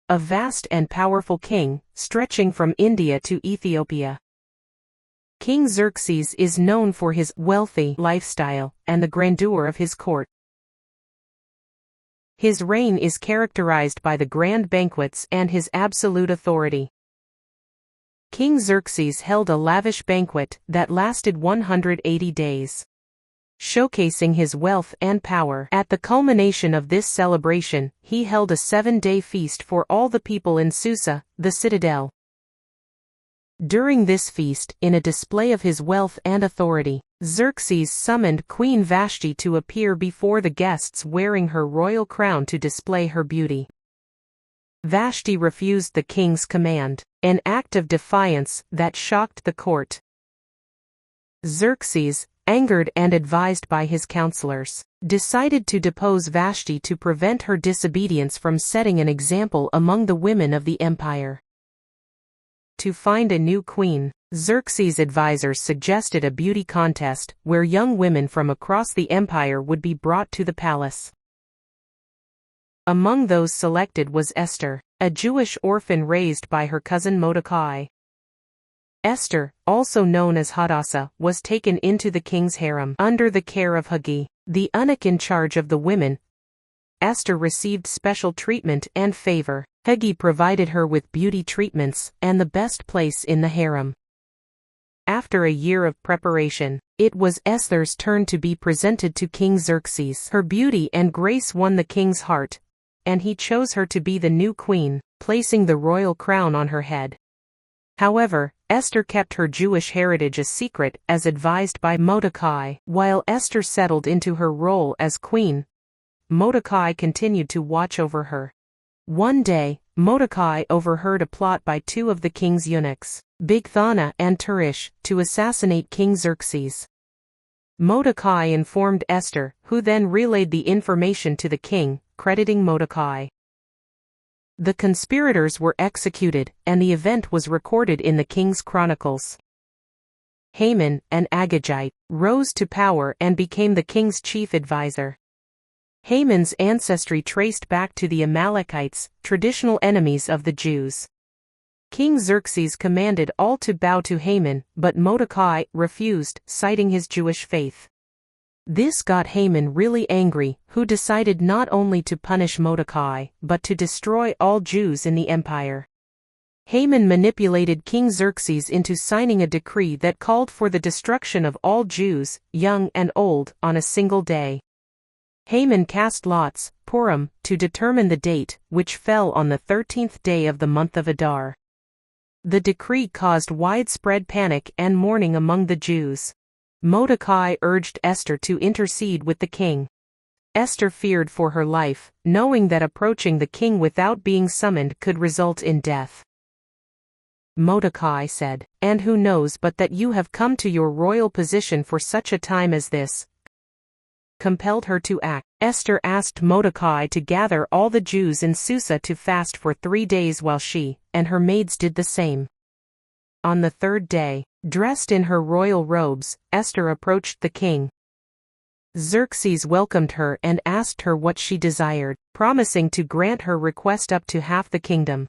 a vast and powerful king, stretching from India to Ethiopia. King Xerxes is known for his wealthy lifestyle and the grandeur of his court. His reign is characterized by the grand banquets and his absolute authority. King Xerxes held a lavish banquet that lasted 180 days. Showcasing his wealth and power. At the culmination of this celebration, he held a 7-day feast for all the people in Susa, the citadel. During this feast, in a display of his wealth and authority, Xerxes summoned Queen Vashti to appear before the guests wearing her royal crown to display her beauty. Vashti refused the king's command, an act of defiance that shocked the court. Xerxes, angered and advised by his counselors, decided to depose Vashti to prevent her disobedience from setting an example among the women of the empire. To find a new queen, Xerxes' advisors suggested a beauty contest where young women from across the empire would be brought to the palace. Among those selected was Esther, a Jewish orphan raised by her cousin Mordecai. Esther, also known as Hadassah, was taken into the king's harem under the care of Haggai, the eunuch in charge of the women. Esther received special treatment and favor. Haggai provided her with beauty treatments and the best place in the harem. After a year of preparation, it was Esther's turn to be presented to King Xerxes. Her beauty and grace won the king's heart, and he chose her to be the new queen, placing the royal crown on her head. However, Esther kept her Jewish heritage a secret as advised by Mordecai. While Esther settled into her role as queen, Mordecai continued to watch over her. One day, Mordecai overheard a plot by two of the king's eunuchs, Bigthana and Teresh, to assassinate King Xerxes. Mordecai informed Esther, who then relayed the information to the king, crediting Mordecai. The conspirators were executed, and the event was recorded in the king's chronicles. Haman, an Agagite, rose to power and became the king's chief advisor. Haman's ancestry traced back to the Amalekites, traditional enemies of the Jews. King Xerxes commanded all to bow to Haman, but Mordecai refused, citing his Jewish faith. This got Haman really angry, who decided not only to punish Mordecai, but to destroy all Jews in the empire. Haman manipulated King Xerxes into signing a decree that called for the destruction of all Jews, young and old, on a single day. Haman cast lots, Purim, to determine the date, which fell on the 13th day of the month of Adar. The decree caused widespread panic and mourning among the Jews. Mordecai urged Esther to intercede with the king. Esther feared for her life, knowing that approaching the king without being summoned could result in death. Mordecai said, "And who knows but that you have come to your royal position for such a time as this?" Compelled her to act. Esther asked Mordecai to gather all the Jews in Susa to fast for 3 days while she and her maids did the same. On the 3rd day, dressed in her royal robes, Esther approached the king. Xerxes welcomed her and asked her what she desired, promising to grant her request up to half the kingdom.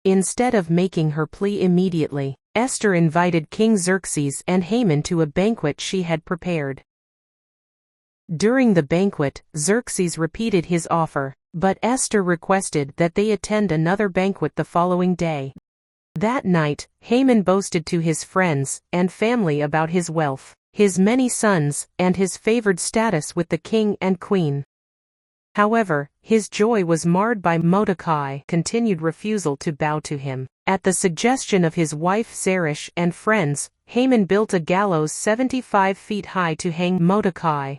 Instead of making her plea immediately, Esther invited King Xerxes and Haman to a banquet she had prepared. During the banquet, Xerxes repeated his offer, but Esther requested that they attend another banquet the following day. That night, Haman boasted to his friends and family about his wealth, his many sons, and his favored status with the king and queen. However, his joy was marred by Mordecai's continued refusal to bow to him. At the suggestion of his wife Zeresh and friends, Haman built a gallows 75 feet high to hang Mordecai.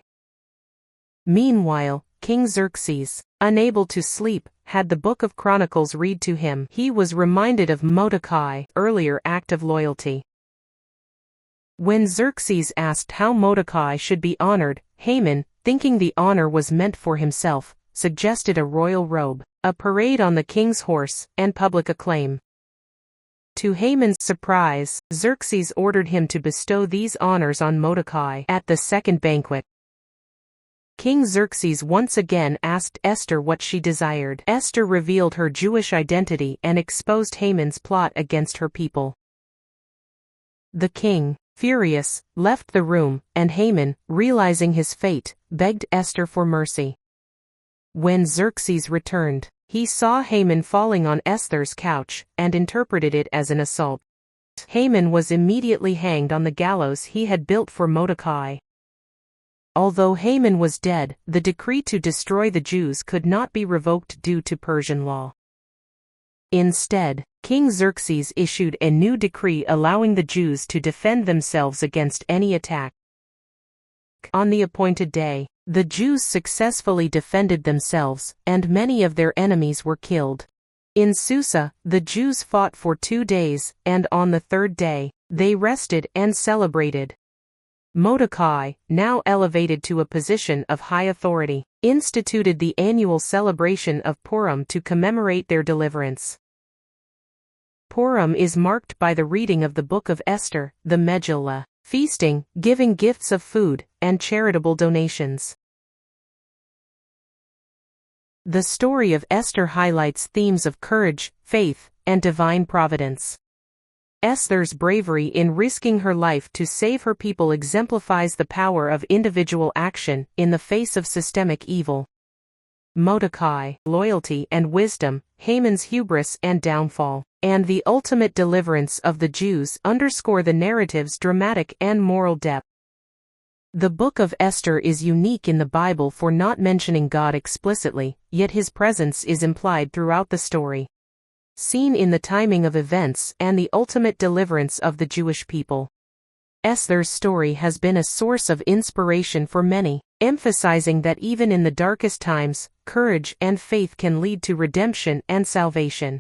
Meanwhile, King Xerxes, unable to sleep, had the Book of Chronicles read to him. He was reminded of Mordecai's earlier act of loyalty. When Xerxes asked how Mordecai should be honored, Haman, thinking the honor was meant for himself, suggested a royal robe, a parade on the king's horse, and public acclaim. To Haman's surprise, Xerxes ordered him to bestow these honors on Mordecai at the second banquet. King Xerxes once again asked Esther what she desired. Esther revealed her Jewish identity and exposed Haman's plot against her people. The king, furious, left the room, and Haman, realizing his fate, begged Esther for mercy. When Xerxes returned, he saw Haman falling on Esther's couch, and interpreted it as an assault. Haman was immediately hanged on the gallows he had built for Mordecai. Although Haman was dead, the decree to destroy the Jews could not be revoked due to Persian law. Instead, King Xerxes issued a new decree allowing the Jews to defend themselves against any attack. On the appointed day, the Jews successfully defended themselves, and many of their enemies were killed. In Susa, the Jews fought for 2 days, and on the 3rd day, they rested and celebrated. Mordecai, now elevated to a position of high authority, instituted the annual celebration of Purim to commemorate their deliverance. Purim is marked by the reading of the Book of Esther, the Megillah, feasting, giving gifts of food, and charitable donations. The story of Esther highlights themes of courage, faith, and divine providence. Esther's bravery in risking her life to save her people exemplifies the power of individual action in the face of systemic evil. Mordecai, loyalty and wisdom, Haman's hubris and downfall, and the ultimate deliverance of the Jews underscore the narrative's dramatic and moral depth. The Book of Esther is unique in the Bible for not mentioning God explicitly, yet his presence is implied throughout the story, seen in the timing of events and the ultimate deliverance of the Jewish people. Esther's story has been a source of inspiration for many, emphasizing that even in the darkest times, courage and faith can lead to redemption and salvation.